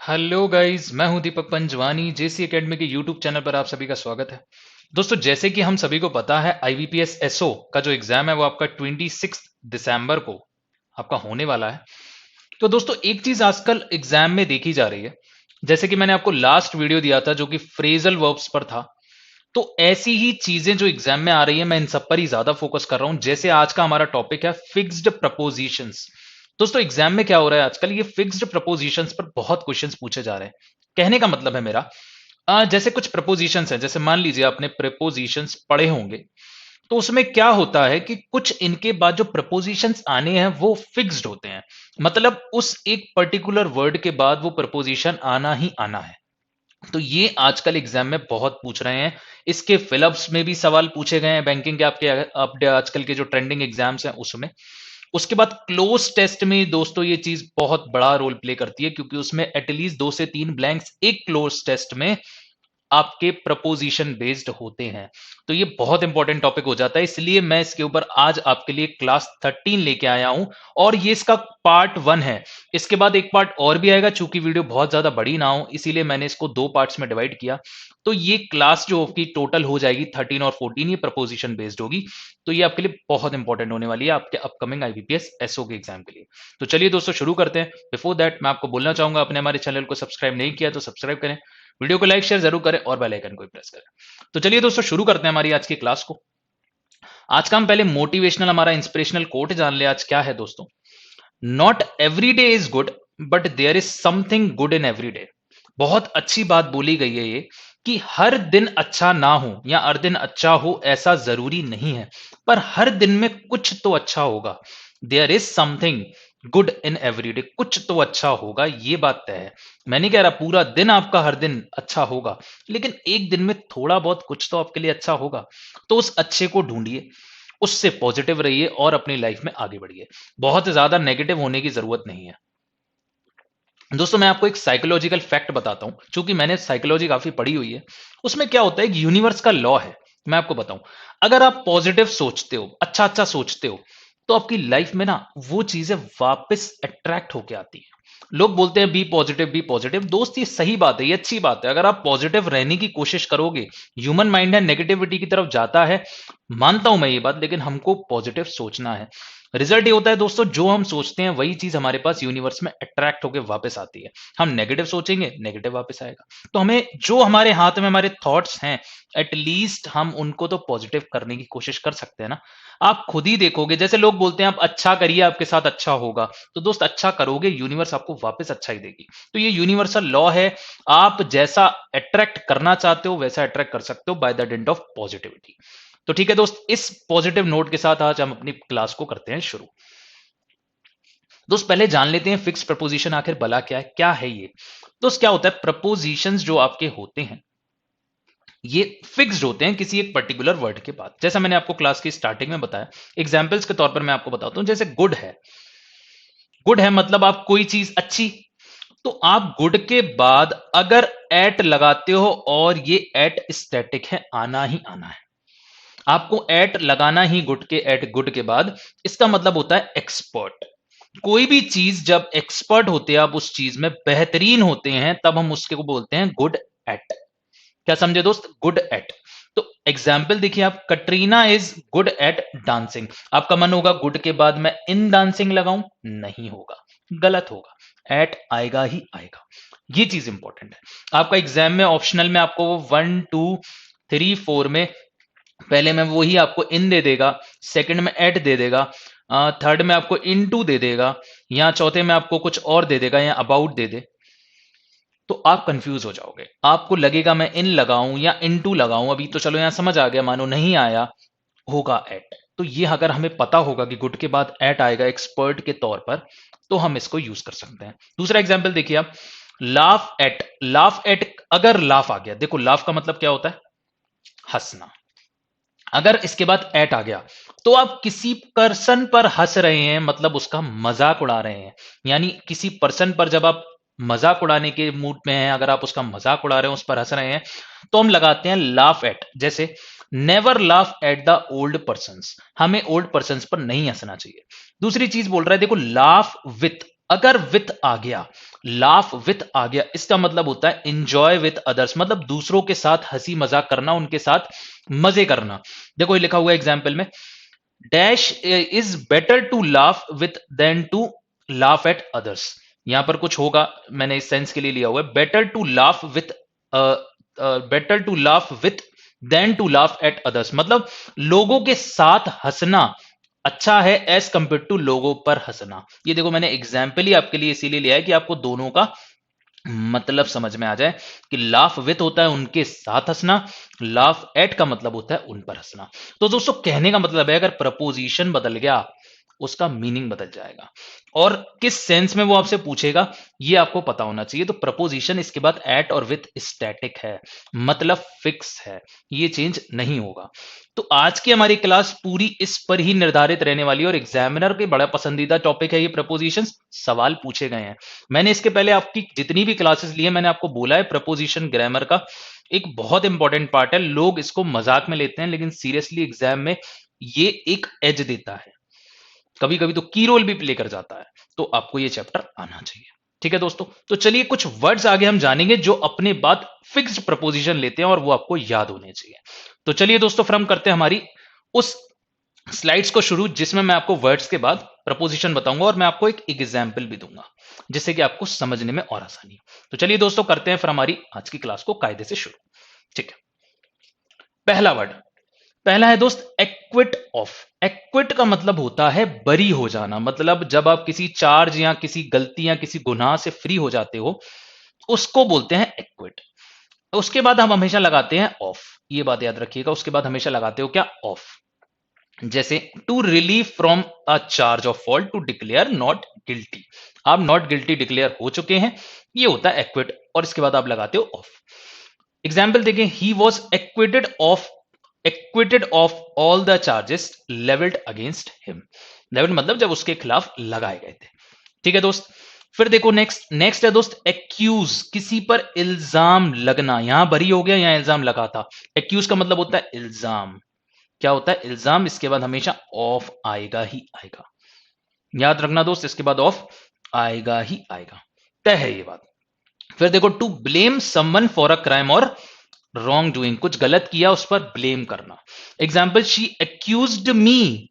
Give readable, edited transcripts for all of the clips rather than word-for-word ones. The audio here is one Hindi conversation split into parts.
हेलो गाइस, मैं हूं दीपक पंजवानी। जेसी एकेडमी के यूट्यूब चैनल पर आप सभी का स्वागत है। दोस्तों, जैसे कि हम सभी को पता है, आईबीपीएस एसओ का जो एग्जाम है वो आपका 26 दिसंबर को आपका होने वाला है। तो दोस्तों, एक चीज आजकल एग्जाम में देखी जा रही है, जैसे कि मैंने आपको लास्ट वीडियो दिया था जो कि फ्रेजल वर्ब्स पर था। तो ऐसी ही चीजें जो एग्जाम में आ रही है, मैं इन सब पर ही ज्यादा फोकस कर रहा हूं। जैसे आज का हमारा टॉपिक है फिक्स्ड प्रपोजिशंस। दोस्तों, एग्जाम में क्या हो रहा है आजकल, ये फिक्स्ड प्रपोजिशंस पर बहुत क्वेश्चंस पूछे जा रहे हैं। कहने का मतलब है मेरा, जैसे कुछ प्रपोजिशंस हैं, जैसे मान लीजिए आपने प्रपोजिशंस पढ़े होंगे, तो उसमें क्या होता है कि कुछ इनके बाद जो प्रपोजिशंस आने हैं वो फिक्स्ड होते हैं। मतलब उस एक पर्टिकुलर वर्ड के बाद वो प्रपोजिशन आना ही आना है। तो ये आजकल एग्जाम में बहुत पूछ रहे हैं। इसके फिलअप्स में भी सवाल पूछे गए हैं बैंकिंग के, आपके अपडे आजकल के जो ट्रेंडिंग एग्जाम्स हैं उसमें। उसके बाद क्लोज टेस्ट में दोस्तों ये चीज बहुत बड़ा रोल प्ले करती है, क्योंकि उसमें एटलीस्ट 2 से 3 ब्लैंक्स एक क्लोज टेस्ट में आपके प्रपोजिशन बेस्ड होते हैं। तो ये बहुत इंपॉर्टेंट टॉपिक हो जाता है, इसलिए मैं इसके ऊपर आज आपके लिए क्लास 13 लेके आया हूं। और ये इसका पार्ट 1 है। इसके बाद एक पार्ट और भी आएगा, चूंकि वीडियो बहुत ज्यादा बड़ी ना हो इसीलिए मैंने इसको 2 पार्ट्स में डिवाइड किया। तो ये क्लास जो होगी टोटल हो जाएगी 13 और 14, ये प्रपोजिशन बेस्ड होगी। तो ये आपके लिए बहुत इंपॉर्टेंट होने वाली है आपके अपकमिंग आईबीपीएस एसओ के एग्जाम के लिए। तो चलिए दोस्तों, शुरू करते हैं। बिफोर दैट मैं आपको बोलना चाहूंगा, अपने हमारे चैनल को सब्सक्राइब नहीं किया तो सब्सक्राइब करें, वीडियो को लाइक शेयर जरूर करें और बेल आइकन को भी प्रेस करें। तो चलिए दोस्तों, शुरू करते हैं हमारी आज की क्लास को। आज का हम पहले मोटिवेशनल, हमारा इंस्पिरेशनल कोट जान ले। आज क्या है दोस्तों? Not every day is good, but there is something good in every day. बहुत अच्छी बात बोली गई है ये, कि हर दिन अच्छा ना हो या हर दिन अच्छा हो ऐसा जरूरी नहीं है, पर हर दिन में कुछ तो अच्छा होगा। There is something good in every day, कुछ तो अच्छा होगा, ये बात तय है। मैं नहीं कह रहा पूरा दिन आपका हर दिन अच्छा होगा, लेकिन एक दिन में थोड़ा बहुत कुछ तो आपके लिए अच्छा होगा। तो उस अच्छे को ढूंढिए, उससे पॉजिटिव रहिए और अपनी लाइफ में आगे बढ़िए। बहुत ज्यादा नेगेटिव होने की जरूरत नहीं है। दोस्तों, मैं आपको एक साइकोलॉजिकल फैक्ट बताता हूं, क्योंकि मैंने साइकोलॉजी काफी पढ़ी हुई है। उसमें क्या होता है, एक यूनिवर्स का लॉ है। मैं आपको बताऊं, अगर आप पॉजिटिव सोचते हो, अच्छा अच्छा सोचते हो, तो आपकी लाइफ में ना वो चीजें वापस अट्रैक्ट होके आती है। लोग बोलते हैं बी पॉजिटिव, बी पॉजिटिव। दोस्त, ये सही बात है, ये अच्छी बात है। अगर आप पॉजिटिव रहने की कोशिश करोगे, ह्यूमन माइंड है नेगेटिविटी की तरफ जाता है, मानता हूं मैं ये बात, लेकिन हमको पॉजिटिव सोचना है। रिजल्ट ये होता है दोस्तों, जो हम सोचते हैं वही चीज हमारे पास यूनिवर्स में अट्रैक्ट होकर वापस आती है। हम नेगेटिव सोचेंगे, नेगेटिव वापस आएगा। तो हमें जो हमारे हाथ में हमारे थॉट्स हैं, एटलीस्ट हम उनको तो पॉजिटिव करने की कोशिश कर सकते हैं ना। आप खुद ही देखोगे, जैसे लोग बोलते हैं आप अच्छा करिए आपके साथ अच्छा होगा। तो दोस्त, अच्छा करोगे, यूनिवर्स आपको वापस अच्छा ही देगी। तो ये यूनिवर्सल लॉ है। आप जैसा अट्रैक्ट करना चाहते हो वैसा अट्रैक्ट कर सकते हो by the dint of positivity. तो ठीक है दोस्त, इस पॉजिटिव नोट के साथ आज हम अपनी क्लास को करते हैं शुरू। दोस्त, पहले जान लेते हैं फिक्स प्रपोजिशन आखिर भला क्या है ये। दोस्त, क्या होता है, प्रपोजिशंस जो आपके होते हैं ये फिक्स्ड होते हैं किसी एक पर्टिकुलर वर्ड के बाद। जैसा मैंने आपको क्लास की स्टार्टिंग में बताया, एग्जांपल्स के तौर पर मैं आपको बताता हूं। जैसे गुड है, गुड है मतलब आप कोई चीज अच्छी। तो आप गुड के बाद अगर एट लगाते हो, और ये एट स्टैटिक है, आना ही आना है। आपको एट लगाना ही गुड के, एट गुड के बाद। इसका मतलब होता है एक्सपर्ट। कोई भी चीज जब एक्सपर्ट होते हैं, आप उस चीज में बेहतरीन होते हैं, तब हम उसके को बोलते हैं गुड एट। क्या समझे दोस्त? Good at. तो एग्जाम्पल देखिए, आप Katrina is good at dancing. आपका मन होगा गुड के बाद मैं इन डांसिंग लगाऊं? नहीं होगा, गलत होगा, एट आएगा ही आएगा। ये चीज इंपॉर्टेंट है। आपका एग्जाम में ऑप्शनल में आपको 1 2 3 4 में पहले में वही आपको इन दे देगा, सेकंड में एट दे देगा, थर्ड में आपको इन टू दे देगा, या चौथे में आपको कुछ और दे देगा, या अबाउट दे दे। तो आप कंफ्यूज हो जाओगे, आपको लगेगा मैं इन लगाऊं या इन टू लगाऊं। अभी तो चलो यहां समझ आ गया, मानो नहीं आया, होगा एट। तो ये अगर हमें पता होगा कि गुड के बाद एट आएगा एक्सपर्ट के तौर पर, तो हम इसको यूज कर सकते हैं। दूसरा एग्जाम्पल देखिए आप, लाफ एट। लाफ एट, अगर लाफ आ गया, देखो लाफ का मतलब क्या होता है, हंसना। अगर इसके बाद एट आ गया, तो आप किसी पर्सन पर हंस रहे हैं, मतलब उसका मजाक उड़ा रहे हैं। यानी किसी पर्सन पर जब आप मजाक उड़ाने के मूड में हैं, अगर आप उसका मजाक उड़ा रहे हैं, उस पर हंस रहे हैं, तो हम लगाते हैं लाफ एट। जैसे never laugh at the old person, हमें ओल्ड पर्सन पर नहीं हंसना चाहिए। दूसरी चीज बोल रहा है, देखो लाफ विथ। अगर विथ आ गया, लाफ विथ आ गया, इसका मतलब होता है इंजॉय विथ अदर्स, मतलब दूसरों के साथ हंसी मजाक करना, उनके साथ मजे करना। देखो ये लिखा हुआ है एग्जाम्पल में, dash is better to laugh with than to laugh at others. यहां पर कुछ होगा, मैंने इस सेंस के लिए लिया हुआ है, better to laugh with, better to laugh with than to laugh at others, मतलब लोगों के साथ हंसना अच्छा है एज कंपेयर टू लोगों पर हंसना। ये देखो मैंने एग्जाम्पल ही आपके लिए इसीलिए लिया है कि आपको दोनों का मतलब समझ में आ जाए कि लाफ विथ होता है उनके साथ हंसना, लाफ एट का मतलब होता है उन पर हंसना। तो दोस्तों कहने का मतलब है अगर प्रपोजिशन बदल गया उसका मीनिंग बदल जाएगा, और किस सेंस में वो आपसे पूछेगा ये आपको पता होना चाहिए। तो प्रपोजिशन इसके बाद एट और विथ स्टैटिक है, मतलब फिक्स है, ये चेंज नहीं होगा। तो आज की हमारी क्लास पूरी इस पर ही निर्धारित रहने वाली है, और एग्जामिनर के बड़ा पसंदीदा टॉपिक है ये प्रपोजिशंस, सवाल पूछे गए हैं। मैंने इसके पहले आपकी जितनी भी क्लासेस ली है मैंने आपको बोला है प्रपोजिशन ग्रामर का एक बहुत इंपॉर्टेंट पार्ट है। लोग इसको मजाक में लेते हैं लेकिन सीरियसली एग्जाम में ये एक एज देता है, कभी कभी तो की रोल भी प्ले कर जाता है। तो आपको ये चैप्टर आना चाहिए, ठीक है दोस्तों। तो चलिए कुछ वर्ड्स आगे हम जानेंगे जो अपने बाद फिक्स्ड प्रपोजिशन लेते हैं और वो आपको याद होने चाहिए। तो चलिए दोस्तों फिर हम करते हैं हमारी उस स्लाइड्स को शुरू जिसमें मैं आपको वर्ड्स के बाद प्रपोजिशन बताऊंगा और मैं आपको एक एग्जाम्पल भी दूंगा जिससे कि आपको समझने में और आसानी हो। तो चलिए दोस्तों करते हैं फिर हमारी आज की क्लास को कायदे से शुरू। ठीक है, पहला वर्ड, पहला है दोस्त एक्विट ऑफ। एक्विट का मतलब होता है बरी हो जाना, मतलब जब आप किसी चार्ज या किसी गलती या किसी गुनाह से फ्री हो जाते हो उसको बोलते हैं एक्विट। उसके बाद हम हमेशा लगाते हैं ऑफ, ये बात याद रखिएगा, उसके बाद हमेशा लगाते हो क्या, ऑफ। जैसे to relieve from a charge of fault, to declare not guilty, आप नॉट गिल्टी डिक्लेयर हो चुके हैं, ये होता है एक्विट, और इसके बाद आप लगाते हो ऑफ। एग्जाम्पल देखें, he was acquitted of all the charges levelled against him. Levelled मतलब जब उसके खिलाफ लगाए गए थे, ठीक है दोस्त। फिर देखो नेक्स्ट है दोस्त एक्यूज, किसी पर इल्जाम लगना, यहां बरी हो गया, यहां इल्जाम लगा था। एक्यूज का मतलब होता है इल्जाम, क्या होता है इल्जाम, इसके बाद हमेशा ऑफ आएगा ही आएगा, याद रखना दोस्त, इसके बाद ऑफ आएगा ही आएगा, तय है ये बात। फिर देखो to blame someone for a crime or wrongdoing, कुछ गलत किया उस पर ब्लेम करना। Example, she accused me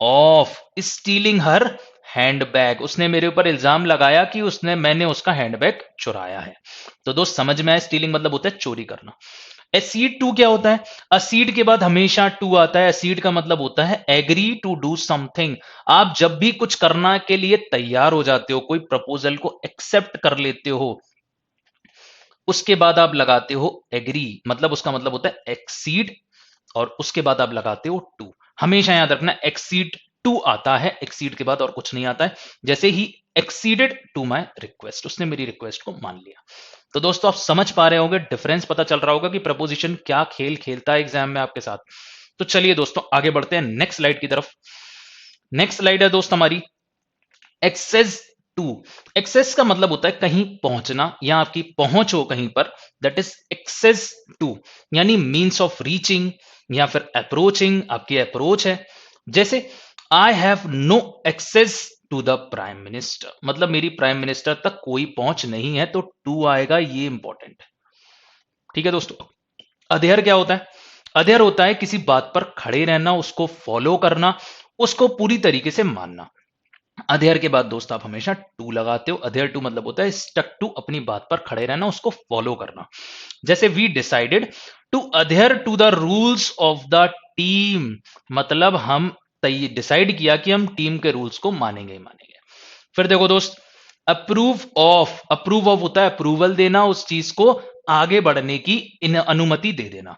of stealing her handbag, उसने मेरे ऊपर इल्जाम लगाया कि मैंने उसका हैंडबैग चुराया है। तो दोस्त समझ में आया, स्टीलिंग मतलब होता है चोरी करना। एसीड टू क्या होता है, असीड के बाद हमेशा टू आता है, एसीड का मतलब होता है एग्री टू डू समथिंग। आप जब भी कुछ करना के लिए तैयार हो जाते हो, कोई प्रपोजल को एक्सेप्ट कर लेते हो, उसके बाद आप लगाते हो एग्री, मतलब उसका मतलब होता है एक्सीड, और उसके बाद आप लगाते हो टू। हमेशा याद रखना एक्सीड टू आता है, एक्सीड के बाद और कुछ नहीं आता है। जैसे ही एक्सीडेड टू माई रिक्वेस्ट, उसने मेरी रिक्वेस्ट को मान लिया। तो दोस्तों आप समझ पा रहे होंगे, डिफरेंस पता चल रहा होगा कि प्रपोजिशन क्या खेल खेलता है एग्जाम में आपके साथ। तो चलिए दोस्तों आगे बढ़ते हैं नेक्स्ट स्लाइड की तरफ। नेक्स्ट स्लाइड है दोस्त हमारी एक्सेस टू। एक्सेस का मतलब होता है कहीं पहुंचना या आपकी पहुंच हो कहीं पर, दैट इज एक्सेस टू, यानी मीन्स ऑफ रीचिंग या फिर अप्रोचिंग, आपकी अप्रोच है। जैसे I have no access to the prime minister, मतलब मेरी प्राइम मिनिस्टर तक कोई पहुंच नहीं है, तो टू आएगा, ये इंपॉर्टेंट है, ठीक है दोस्तों। अधेयर क्या होता है, अधेयर होता है किसी बात पर खड़े रहना, उसको फॉलो करना, उसको पूरी तरीके से मानना। अधेयर के बाद दोस्त आप हमेशा टू लगाते हो, अधेयर टू मतलब होता है स्टक टू, अपनी बात पर खड़े रहना, उसको फॉलो करना। जैसे we decided to adhere to the rules of the team, मतलब हम डिसाइड किया कि हम टीम के रूल्स को मानेंगे ही मानेंगे। फिर देखो दोस्त अप्रूव ऑफ होता है अप्रूवल देना, उस चीज को आगे बढ़ने की अनुमति दे देना।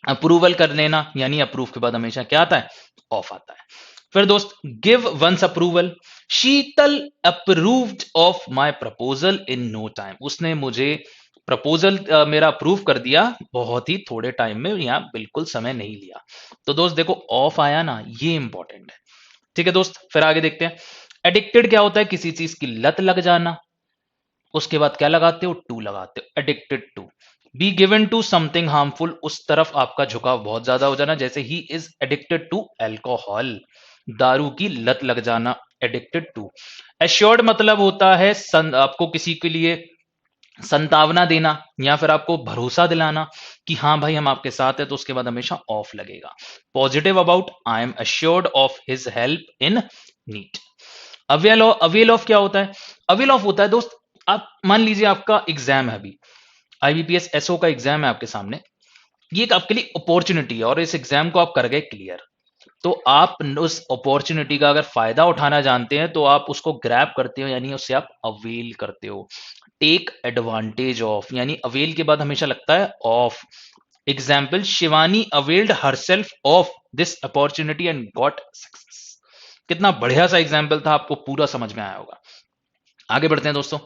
अप्रूवल कर लेना, यानी अप्रूव के बाद हमेशा क्या आता है, ऑफ आता है। फिर दोस्त give one's approval, Sheetal approved of my proposal in no time, उसने मुझे प्रपोजल मेरा अप्रूव कर दिया बहुत ही थोड़े टाइम में, यहां बिल्कुल समय नहीं लिया। तो दोस्त देखो ऑफ आया ना, ये इंपॉर्टेंट है, ठीक है दोस्त। फिर आगे देखते हैं एडिक्टेड क्या होता है, किसी चीज की लत लग जाना, उसके बाद क्या लगाते हो, टू लगाते हो, addicted to. Be given to something harmful, उस तरफ आपका झुकाव बहुत ज्यादा हो जाना, जैसे he is addicted to alcohol, दारू की लत लग जाना, एडिक्टेड टू। एश्योर्ड मतलब होता है आपको किसी के लिए संतावना देना या फिर आपको भरोसा दिलाना कि हाँ भाई हम आपके साथ है, तो उसके बाद हमेशा ऑफ लगेगा। Positive about, I am assured of his help in need. Avail of क्या होता है? अवेल ऑफ होता है दोस्त, आप मान लीजिए आपका एग्जाम है, अभी आईबीपीएस एसओ का एग्जाम है आपके सामने, ये एक आपके लिए अपॉर्चुनिटी है और इस एग्जाम को आप कर गए क्लियर, तो आप उस अपॉर्चुनिटी का अगर फायदा उठाना जानते हैं तो आप उसको ग्रैब करते हो, यानी उससे आप अवेल करते हो। टेक एडवांटेज ऑफ, यानी अवेल के बाद हमेशा लगता है of. Example, Shivani availed herself of this opportunity and got success. कितना बढ़िया सा एग्जाम्पल था, आपको पूरा समझ में आया होगा। आगे बढ़ते हैं दोस्तों।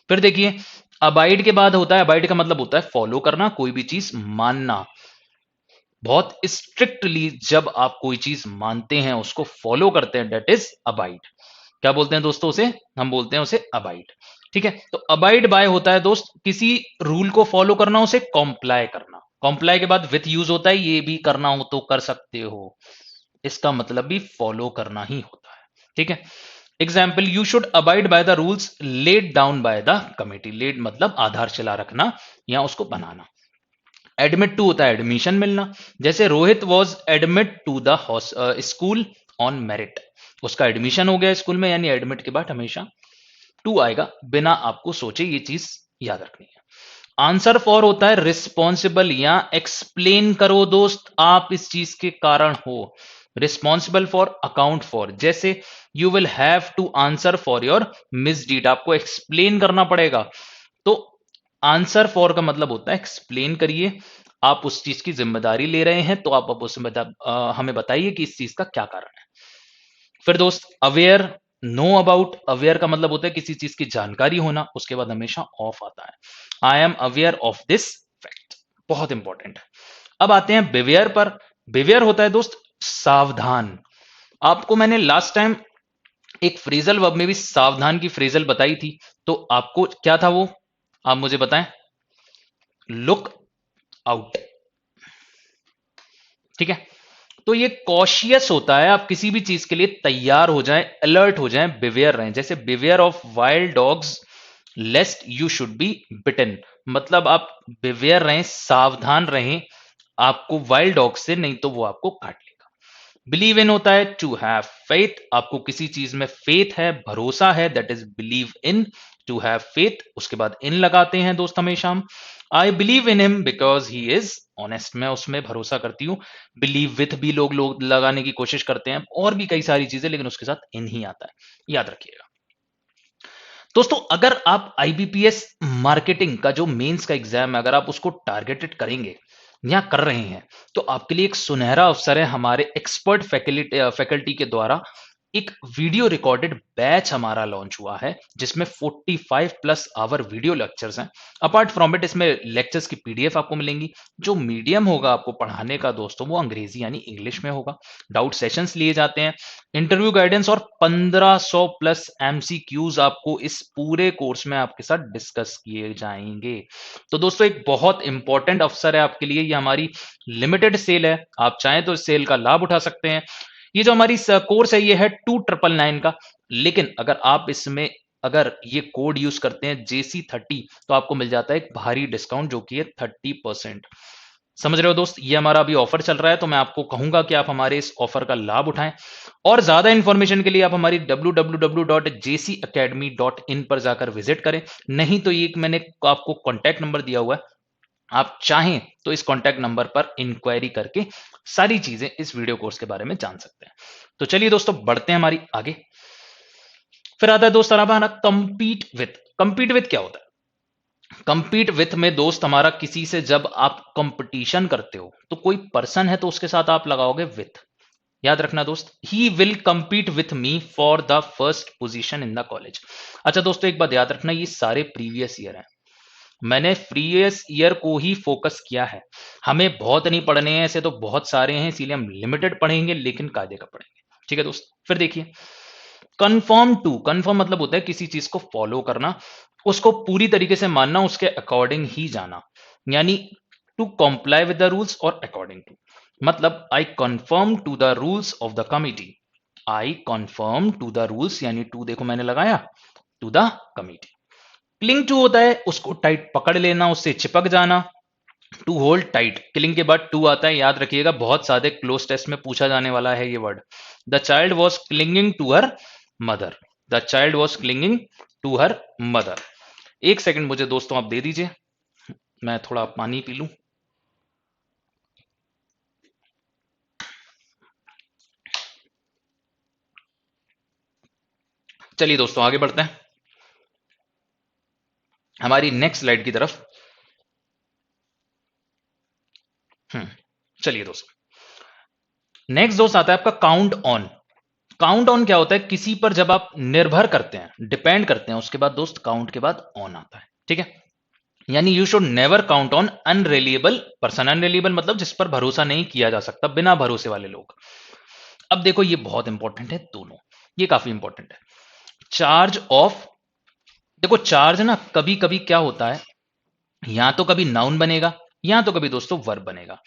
फिर देखिए, अबाइड के बाद होता है, अबाइड का मतलब होता है फॉलो करना, कोई भी चीज मानना। बहुत स्ट्रिक्टली जब आप कोई चीज मानते हैं, उसको फॉलो करते हैं, डेट इज अबाइड। क्या बोलते हैं दोस्तों उसे? हम बोलते हैं उसे अबाइड। ठीक है, तो अबाइड बाय होता है दोस्त किसी रूल को फॉलो करना, उसे कॉम्प्लाई करना। कॉम्प्लाई के बाद विथ यूज होता है, ये भी करना हो तो कर सकते हो, इसका मतलब भी फॉलो करना ही होता है। ठीक है, example, you should abide by the rules laid down by the committee. Laid मतलब आधारशिला रखना या उसको बनाना। एडमिट टू होता है एडमिशन मिलना, जैसे Rohit was admitted to the school on merit, उसका एडमिशन हो गया स्कूल में, यानी एडमिट के बाद हमेशा टू आएगा, बिना आपको सोचे, ये चीज याद रखनी है। आंसर फॉर होता है रिस्पॉन्सिबल या एक्सप्लेन करो दोस्त, आप इस चीज के कारण हो। रिस्पॉन्सिबल फॉर, अकाउंट फॉर, जैसे you will have to answer for your misdeed, आपको एक्सप्लेन करना पड़ेगा। तो आंसर फॉर का मतलब होता है एक्सप्लेन करिए, आप उस चीज की जिम्मेदारी ले रहे हैं, तो आप अब उसमें हमें बताइए कि इस चीज का क्या कारण है। फिर दोस्त अवेयर, नो अबाउट, अवेयर का मतलब होता है किसी चीज की जानकारी होना, उसके बाद हमेशा ऑफ आता है। I am aware of this fact, बहुत इंपॉर्टेंट है। अब आते हैं बिवेयर पर। बिवेयर होता है दोस्त सावधान। आपको मैंने लास्ट टाइम एक फ्रेजल वर्ब में भी सावधान की फ्रेजल बताई थी, तो आपको क्या था वो, आप मुझे बताएं। Look out. ठीक है, तो ये कॉशियस होता है, आप किसी भी चीज के लिए तैयार हो जाएं, अलर्ट हो जाएं, बिवेयर रहें। जैसे beware of wild dogs lest you should be bitten, मतलब आप बिवेयर रहें, सावधान रहें, आपको वाइल्ड डॉग से, नहीं तो वो आपको काट लेगा। बिलीव इन होता है टू हैव फेथ, आपको किसी चीज में फेथ है, भरोसा है, that is believe in. To have faith, उसके बाद इन लगाते हैं दोस्त हमेशा हम। I believe in him because he is honest, मैं उसमें भरोसा करती हूँ। बिलीव विथ भी लोग लगाने की कोशिश करते हैं, और भी कई सारी चीजें, लेकिन उसके साथ इन ही आता है, याद रखिएगा दोस्तों। अगर आप आईबीपीएस मार्केटिंग का जो मेंस का एग्जाम है, अगर आप उसको टारगेटेड करेंगे या कर रहे हैं, तो आपके लिए एक सुनहरा अवसर है। हमारे एक्सपर्ट फैकल्टी के द्वारा एक वीडियो रिकॉर्डेड बैच हमारा लॉन्च हुआ है, जिसमें 45 प्लस आवर वीडियो लेक्चर्स हैं। अपार्ट फ्रॉम इट, इसमें लेक्चर्स की पीडीएफ आपको मिलेंगी। जो मीडियम होगा आपको पढ़ाने का दोस्तों, वो अंग्रेजी यानी इंग्लिश में होगा। डाउट सेशंस लिए जाते हैं, इंटरव्यू गाइडेंस और 1500 प्लस एमसीक्यूज आपको इस पूरे कोर्स में आपके साथ डिस्कस किए जाएंगे। तो दोस्तों, एक बहुत इंपॉर्टेंट अवसर है आपके लिए, ये हमारी लिमिटेड सेल है, आप चाहें तो इस सेल का लाभ उठा सकते हैं। ये जो हमारी कोर्स है, ये है 2999 का, लेकिन अगर आप इसमें अगर ये कोड यूज करते हैं JC30, तो आपको मिल जाता है एक भारी डिस्काउंट, जो कि है 30%। समझ रहे हो दोस्त, ये हमारा अभी ऑफर चल रहा है, तो मैं आपको कहूंगा कि आप हमारे इस ऑफर का लाभ उठाएं। और ज्यादा इंफॉर्मेशन के लिए आप हमारी www.jcacademy.in पर जाकर विजिट करें, नहीं तो ये मैंने आपको कॉन्टैक्ट नंबर दिया हुआ है, आप चाहें तो इस कॉन्टैक्ट नंबर पर इंक्वायरी करके सारी चीजें इस वीडियो कोर्स के बारे में जान सकते हैं। तो चलिए दोस्तों, बढ़ते हैं हमारी आगे। फिर आता है दोस्त हमारा कंपीट विथ। कंपीट विथ क्या होता है? कंपीट विथ में दोस्त हमारा किसी से जब आप कंपटीशन करते हो, तो कोई पर्सन है तो उसके साथ आप लगाओगे विथ। याद रखना दोस्त, he will compete with me for the first position in the college. अच्छा दोस्तों, एक बात याद रखना, ये सारे प्रीवियस ईयर हैं, मैंने प्रीवियस ईयर को ही फोकस किया है। हमें बहुत नहीं पढ़ने हैं, ऐसे तो बहुत सारे हैं, इसीलिए हम लिमिटेड पढ़ेंगे, लेकिन कायदे का पढ़ेंगे। ठीक है दोस्त, फिर देखिए, कन्फर्म टू, कन्फर्म मतलब होता है किसी चीज को फॉलो करना, उसको पूरी तरीके से मानना, उसके अकॉर्डिंग ही जाना, यानी to comply with the rules और अकॉर्डिंग टू। मतलब I conform to the rules of the committee, I conform to the rules, यानी टू देखो मैंने लगाया, to the committee. Cling to होता है उसको टाइट पकड़ लेना, उससे चिपक जाना। टू होल्ड टाइट, क्लिंग के बाद टू आता है, याद रखिएगा बहुत सारे क्लोज टेस्ट में पूछा जाने वाला है ये word. The child was clinging to her mother, the child was clinging to her mother. एक सेकंड मुझे दोस्तों आप दे दीजिए, मैं थोड़ा पानी पी लूं। चलिए दोस्तों आगे बढ़ते हैं हमारी नेक्स्ट स्लाइड की तरफ। चलिए दोस्तों नेक्स्ट दोस्त आता है आपका काउंट ऑन। काउंट ऑन क्या होता है, किसी पर जब आप निर्भर करते हैं, डिपेंड करते हैं, उसके बाद दोस्त काउंट के बाद ऑन आता है, ठीक है। यानी you should never count on unreliable person. Unreliable मतलब जिस पर भरोसा नहीं किया जा सकता, बिना भरोसे वाले लोग। अब देखो ये बहुत इंपॉर्टेंट है दोनों, ये काफी इंपॉर्टेंट है। चार्ज ऑफ, देखो चार्ज ना कभी कभी क्या होता है, या तो कभी नाउन बनेगा या तो कभी दोस्तों वर्ब बनेगा।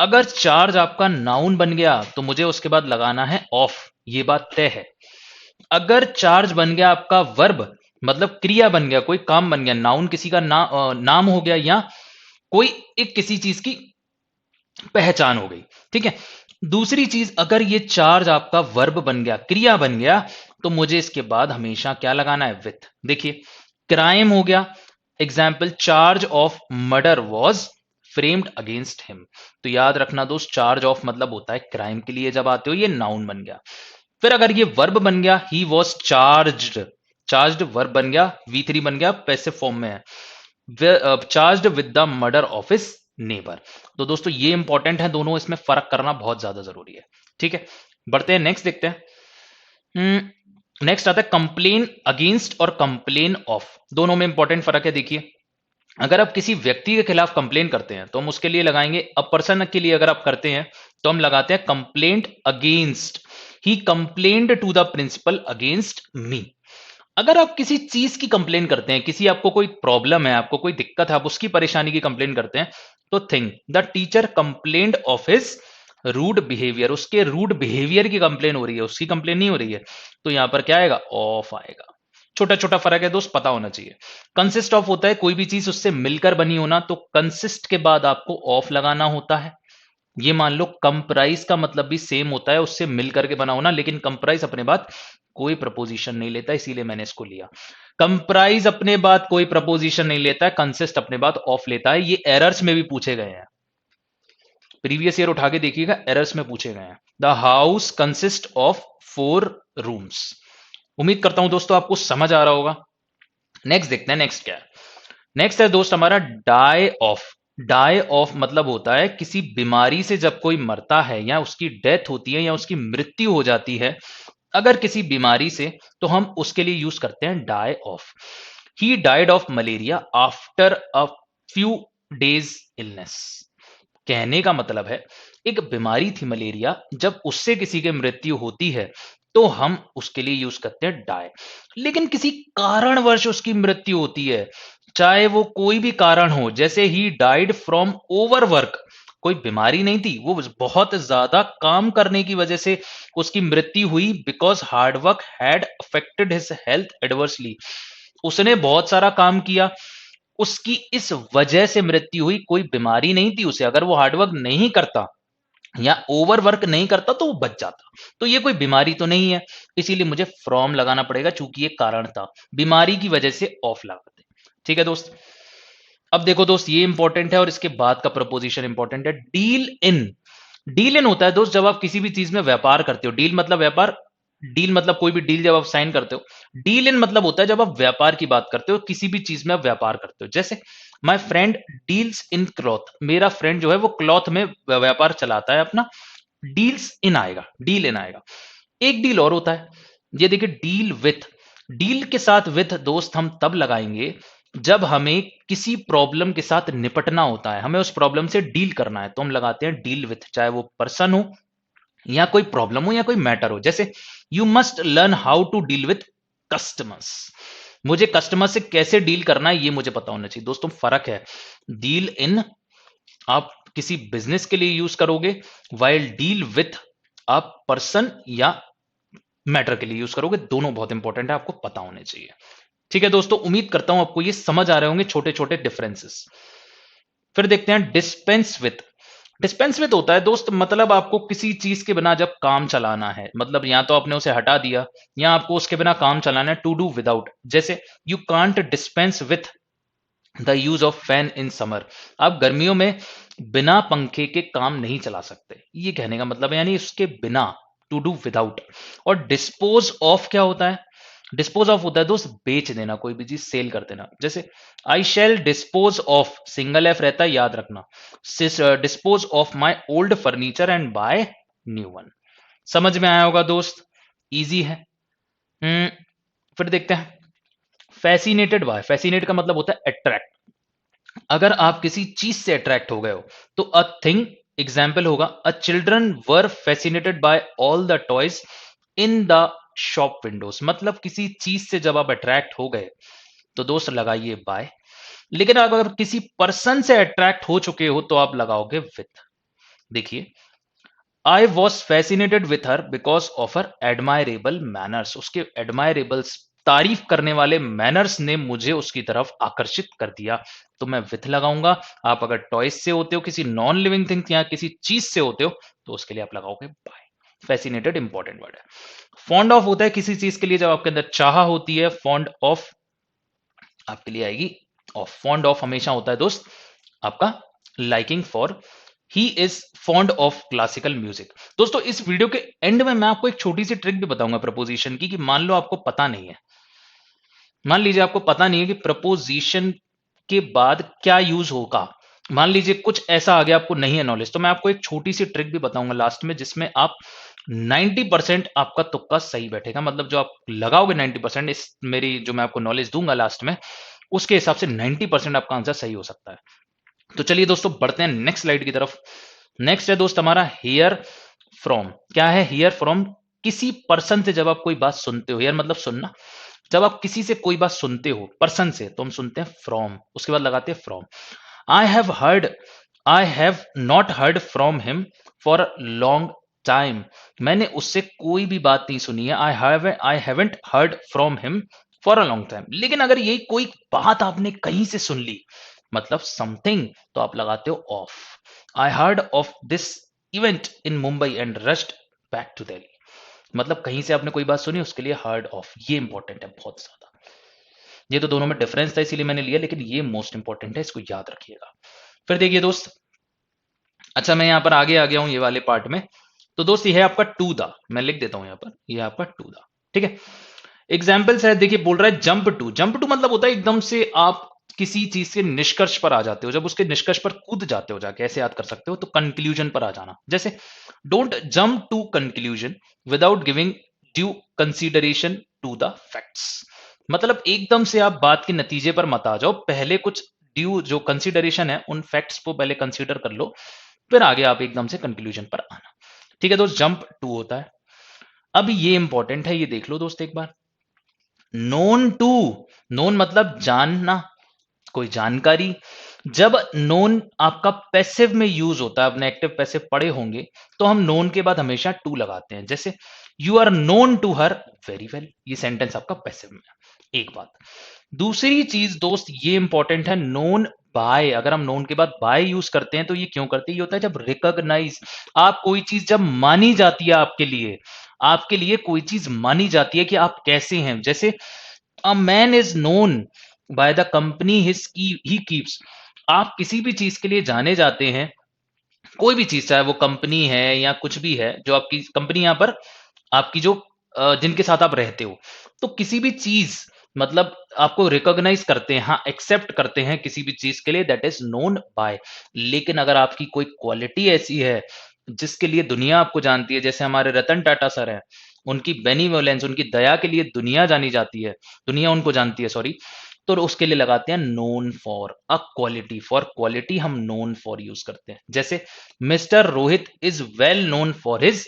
अगर चार्ज आपका नाउन बन गया तो मुझे उसके बाद लगाना है ऑफ, ये बात तय है। अगर चार्ज बन गया आपका वर्ब, मतलब क्रिया बन गया, कोई काम बन गया, नाउन किसी का नाम हो गया, या कोई एक किसी चीज की पहचान हो गई, ठीक है। दूसरी चीज, अगर ये चार्ज आपका वर्ब बन गया, क्रिया बन गया, तो मुझे इसके बाद हमेशा क्या लगाना है, विथ। देखिए क्राइम हो गया, example charge of murder was framed against him. तो याद रखना दोस्त, चार्ज ऑफ मतलब होता है क्राइम के लिए जब आते हो, ये नाउन बन गया। फिर अगर ये वर्ब बन गया, he was charged, charged verb बन गया, V3 बन गया, पैसिव फॉर्म में है, charged with the murder of his neighbour. तो दोस्तों ये इंपॉर्टेंट है, दोनों इसमें फर्क करना बहुत ज्यादा जरूरी है, ठीक है। बढ़ते हैं नेक्स्ट, देखते हैं। नेक्स्ट आता है कंप्लेन अगेंस्ट और कंप्लेन ऑफ, दोनों में इंपॉर्टेंट फर्क है। देखिए अगर आप किसी व्यक्ति के खिलाफ कंप्लेन करते हैं तो हम उसके लिए लगाएंगे, अ पर्सन के लिए अगर आप करते हैं तो हम लगाते हैं complaint against, he complained to the principal against me. अगर आप किसी चीज की कंप्लेन करते हैं, किसी आपको कोई प्रॉब्लम है, आपको कोई दिक्कत है, आप उसकी परेशानी की कंप्लेन करते हैं, तो think the teacher complained of his rude behaviour, उसके रूड बिहेवियर की कंप्लेन हो रही है, उसकी कंप्लेन नहीं हो रही है, तो यहां पर क्या आएगा, ऑफ आएगा। छोटा छोटा फर्क है दोस्त, पता होना चाहिए। कंसिस्ट ऑफ होता है कोई भी चीज उससे मिलकर बनी होना, तो कंसिस्ट के बाद आपको ऑफ लगाना होता है। ये मान लो कंप्राइज का मतलब भी सेम होता है, उससे मिलकर के बना होना, लेकिन कंप्राइज अपने बाद कोई प्रपोजिशन नहीं लेता, इसीलिए मैंने इसको लिया। कंप्राइज अपने बाद कोई प्रपोजिशन नहीं लेता है, कंसिस्ट अपने बाद ऑफ लेता है। ये एरर्स में भी पूछे गए हैं, प्रीवियस ईयर उठा के देखिएगा, एरर्स में पूछे गए हैं। The house consist of 4 rooms. उम्मीद करता हूं दोस्तों आपको समझ आ रहा होगा। नेक्स्ट देखते हैं, नेक्स्ट क्या है। नेक्स्ट है दोस्त हमारा डाई ऑफ। डाई ऑफ मतलब होता है किसी बीमारी से जब कोई मरता है या उसकी डेथ होती है या उसकी मृत्यु हो जाती है, अगर किसी बीमारी से, तो हम उसके लिए यूज करते हैं die of. He died of malaria after a few days illness. कहने का मतलब है एक बीमारी थी मलेरिया, जब उससे किसी की मृत्यु होती है तो हम उसके लिए यूज करते हैं डाई। लेकिन किसी कारणवश उसकी मृत्यु होती है, चाहे वो कोई भी कारण हो, जैसे ही डाइड फ्रॉम ओवरवर्क, कोई बीमारी नहीं थी, वो बहुत ज्यादा काम करने की वजह से उसकी मृत्यु हुई, because hard work had affected his health adversely. उसने बहुत सारा काम किया, उसकी इस वजह से मृत्यु हुई, कोई बीमारी नहीं थी उसे। अगर वो हार्डवर्क नहीं करता या ओवरवर्क नहीं करता तो वो बच जाता। तो ये कोई बीमारी तो नहीं है, इसीलिए मुझे फ्रॉम लगाना पड़ेगा, चूंकि ये कारण था, बीमारी की वजह से ऑफ लगाते। ठीक है दोस्त। अब देखो दोस्त ये इंपॉर्टेंट है और इसके बाद का प्रपोजिशन इंपॉर्टेंट है, डील इन। डील इन होता है दोस्त जब आप किसी भी चीज में व्यापार करते हो, डील मतलब व्यापार, डील मतलब कोई भी डील जब आप साइन करते हो। डील इन मतलब होता है जब आप व्यापार की बात करते हो, किसी भी चीज में आप व्यापार करते हो। जैसे my friend deals in cloth, मेरा फ्रेंड जो है वो क्लॉथ में व्यापार चलाता है अपना, डील्स इन आएगा, डील इन आएगा। एक डील और होता है, ये देखिए डील विथ। डील के साथ विथ दोस्त हम तब लगाएंगे जब हमें किसी प्रॉब्लम के साथ निपटना होता है, हमें उस प्रॉब्लम से डील करना है, तो हम लगाते हैं डील विथ, चाहे वो पर्सन हो या कोई प्रॉब्लम हो या कोई मैटर हो। जैसे you must learn how to deal with customers, मुझे कस्टमर से कैसे डील करना है ये मुझे पता होना चाहिए। दोस्तों फर्क है, डील इन आप किसी बिजनेस के लिए यूज करोगे, वाइल डील विथ आप पर्सन या मैटर के लिए यूज करोगे, दोनों बहुत इंपॉर्टेंट है, आपको पता होने चाहिए। ठीक है दोस्तों, उम्मीद करता हूं आपको ये समझ आ रहे होंगे छोटे छोटे डिफरेंसेस। फिर देखते हैं डिस्पेंस विथ। डिस्पेंस विथ होता है दोस्त, मतलब आपको किसी चीज के बिना जब काम चलाना है, मतलब या तो आपने उसे हटा दिया या आपको उसके बिना काम चलाना है, टू डू विदाउट। जैसे you can't dispense with the use of fan in summer. आप गर्मियों में बिना पंखे के काम नहीं चला सकते, ये कहने का मतलब है, यानी उसके बिना, टू डू विदाउट। और डिस्पोज ऑफ क्या होता है? डिस्पोज ऑफ होता है दोस्त बेच देना, कोई भी चीज सेल कर देना। जैसे I shall dispose of, single f रहता है, याद रखना। Dispose of my old furniture and buy new one. समझ में आया होगा दोस्त, इजी है। फिर देखते हैं फैसिनेटेड बाय। फैसिनेट का मतलब होता है अट्रैक्ट। अगर आप किसी चीज से अट्रैक्ट हो गए हो तो अ थिंग, एग्जाम्पल होगा a children were fascinated by all the toys in the shop Windows. मतलब किसी चीज से जब आप अट्रैक्ट हो गए तो दोस्त लगाइए बाय। लेकिन अगर किसी पर्सन से अट्रैक्ट हो चुके हो तो आप लगाओगे विथ। देखिए, I was fascinated with her because of her admirable manners. उसके एडमायरेबल, तारीफ करने वाले मैनर्स ने मुझे उसकी तरफ आकर्षित कर दिया, तो मैं विथ लगाऊंगा। आप अगर टॉयज से होते हो, किसी नॉन लिविंग थिंग या किसी चीज से होते हो, तो उसके लिए आप लगाओगे बाय। फैसिनेटेड इंपॉर्टेंट वर्ड है। फॉन्ड ऑफ होता है किसी चीज के लिए जब आपके अंदर चाह होती है, फॉन्ड ऑफ आपके लिए आएगी ऑफ। फॉन्ड ऑफ हमेशा होता है दोस्त आपका liking for. He is fond of classical music. दोस्तों इस वीडियो के एंड में मैं आपको एक छोटी सी ट्रिक भी बताऊंगा प्रपोजिशन की, कि मान लो आपको पता नहीं है, मान लीजिए आपको पता नहीं है कि प्रपोजिशन के बाद क्या यूज होगा, मान लीजिए कुछ ऐसा आ गया, आपको नहीं है नॉलेज, तो मैं आपको एक छोटी सी ट्रिक भी बताऊंगा लास्ट में, जिसमें आप 90% आपका तुक्का सही बैठेगा। मतलब जो आप लगाओगे 90%, इस मेरी जो मैं आपको नॉलेज दूंगा लास्ट में, उसके हिसाब से 90% आपका आंसर सही हो सकता है। तो चलिए दोस्तों बढ़ते हैं नेक्स्ट स्लाइड की तरफ। नेक्स्ट है दोस्त हमारा हेयर फ्रॉम। क्या है हेयर फ्रॉम? किसी पर्सन से जब आप कोई बात सुनते हो, हेयर मतलब सुनना, जब आप किसी से कोई बात सुनते हो पर्सन से, तो हम सुनते हैं फ्रॉम, उसके बाद लगाते हैं from. I have heard, I have not heard from him for long time. मैंने उससे कोई भी बात नहीं सुनी है। I haven't heard from him for a long time. लेकिन अगर यही कोई बात आपने कहीं से सुन ली, मतलब समथिंग, तो आप लगाते हो of. I heard of this event in Mumbai and rushed back to Delhi. मतलब कहीं से आपने कोई बात सुनी, उसके लिए हर्ड ऑफ। ये इंपॉर्टेंट है बहुत ज्यादा। ये तो दोनों में डिफरेंस था इसीलिए मैंने लिया, लेकिन ये मोस्ट इंपॉर्टेंट है, इसको याद रखिएगा। फिर देखिए दोस्त, अच्छा मैं यहां पर आगे आ गया हूं ये वाले पार्ट में। तो दोस्त ये है आपका टू द, मैं लिख देता हूं यहां पर, ये आपका टू द। ठीक है, एग्जाम्पल्स है, देखिए बोल रहा है जंप टू। जंप टू मतलब होता है एकदम से आप किसी चीज के निष्कर्ष पर आ जाते हो, जब उसके निष्कर्ष पर कूद जाते हो, जाके ऐसे याद कर सकते हो, तो कंक्लूजन पर आ जाना। जैसे don't jump to conclusion without giving due consideration to the facts. मतलब एकदम से आप बात के नतीजे पर मत आ जाओ, पहले कुछ ड्यू जो कंसीडरेशन है उन फैक्ट्स को पहले कंसीडर कर लो, फिर आगे आप एकदम से कंक्लूजन पर आना। ठीक है दोस्त, जंप टू होता है। अब ये इंपॉर्टेंट है, ये देख लो दोस्त एक बार। नोन टू, नोन मतलब जानना, कोई जानकारी। जब नोन आपका पैसिव में यूज होता है, अपने एक्टिव पैसिव पढ़े होंगे, तो हम नोन के बाद हमेशा टू लगाते हैं। जैसे you are known to her very well, ये सेंटेंस आपका पैसिव में है। एक बात। दूसरी चीज दोस्त ये इंपॉर्टेंट है, नोन बाय। अगर हम नोन के बाद बाय यूज करते हैं तो ये क्यों करते हैं? ये होता है जब रिकॉग्नाइज, आप कोई चीज जब मानी जाती है आपके लिए, आपके लिए कोई चीज मानी जाती है कि आप कैसे हैं। जैसे a man is known by the company he keeps. आप किसी भी चीज के लिए जाने जाते हैं, कोई भी चीज, चाहे वो कंपनी है या कुछ भी है, जो आपकी कंपनी यहां पर आपकी जो जिनके साथ आप रहते हो, तो किसी भी चीज, मतलब आपको रिकॉग्नाइज करते हैं, हाँ एक्सेप्ट करते हैं किसी भी चीज के लिए, दैट इज नोन बाय। लेकिन अगर आपकी कोई क्वालिटी ऐसी है जिसके लिए दुनिया आपको जानती है, जैसे हमारे रतन टाटा सर हैं, उनकी बेनीवोलेंस, उनकी दया के लिए दुनिया जानी जाती है, दुनिया उनको जानती है, सॉरी, तो उसके लिए लगाते हैं known for a quality. For quality हम नोन फॉर यूज करते हैं। जैसे Mister Rohit is well known for his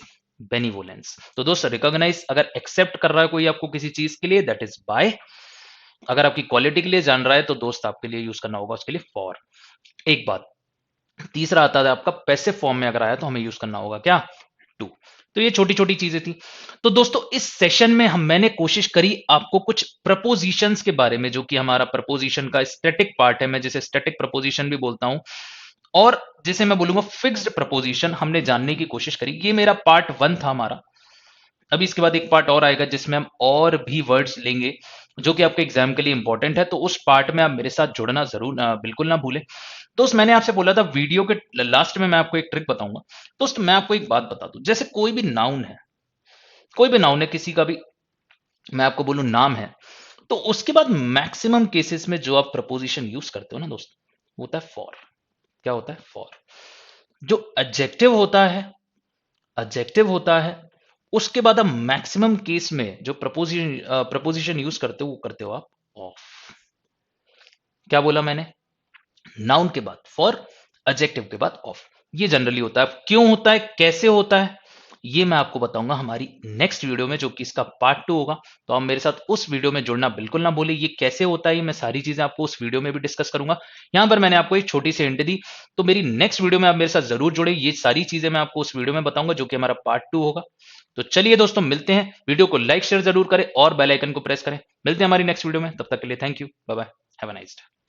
benevolence. तो दोस्त रिकॉग्नाइज अगर एक्सेप्ट कर रहा है कोई आपको किसी चीज के लिए, दैट इज बाय। अगर आपकी क्वालिटी के लिए जान रहा है तो दोस्त आपके लिए यूज करना होगा उसके लिए फॉर। एक बात। तीसरा आता है आपका पैसिव फॉर्म में अगर आया तो हमें यूज करना होगा क्या? टू। तो ये छोटी छोटी चीजें थी। तो दोस्तों इस सेशन में मैंने कोशिश करी आपको कुछ प्रपोजिशंस के बारे में, जो कि हमारा प्रपोजिशन का स्टैटिक पार्ट है, मैं जिसे स्टैटिक प्रपोजिशन भी बोलता हूं, और जिसे मैं बोलूंगा फिक्स्ड प्रपोजिशन, हमने जानने की कोशिश करी। ये मेरा पार्ट 1 था हमारा। अभी इसके बाद एक पार्ट और आएगा जिसमें हम और भी वर्ड्स लेंगे जो कि आपके एग्जाम के लिए इंपॉर्टेंट है, तो उस पार्ट में आप मेरे साथ जुड़ना जरूर बिल्कुल ना भूलें। दोस्त मैंने आपसे बोला था वीडियो के लास्ट में मैं आपको एक ट्रिक बताऊंगा। दोस्त मैं आपको एक बात बता दूं, जैसे कोई भी नाउन है, कोई भी नाउन है, किसी का भी मैं आपको बोलूं नाम है, तो उसके बाद मैक्सिमम केसेस में जो आप प्रपोजिशन यूज करते हो ना दोस्त, वो होता है फॉर। क्या होता है? फॉर। जो एडजेक्टिव होता है, एडजेक्टिव होता है, उसके बाद आप मैक्सिमम केस में जो प्रपोजिशन यूज करते हो वो करते हो आप ऑफ। क्या बोला मैंने? नाउन के बाद फॉर, एडजेक्टिव के बाद ऑफ। ये जनरली होता है। क्यों होता है, कैसे होता है, ये मैं आपको बताऊंगा हमारी नेक्स्ट वीडियो में, जो कि इसका पार्ट 2 होगा। तो आप मेरे साथ उस वीडियो में जुड़ना बिल्कुल ना भूलिए। ये कैसे होता है, ये मैं सारी चीजें आपको उस वीडियो में भी डिस्कस करूंगा। यहां पर मैंने आपको एक छोटी सी हिंट दी, तो मेरी नेक्स्ट वीडियो में आप मेरे साथ जरूर जुड़े। ये सारी चीजें मैं आपको उस वीडियो में बताऊंगा, जो कि हमारा पार्ट 2 होगा। तो चलिए दोस्तों, मिलते हैं। वीडियो को लाइक शेयर जरूर करें और बेल आइकन को प्रेस करें। मिलते हैं हमारी नेक्स्ट वीडियो में, तब तक के लिए thank you, bye bye, have a nice day.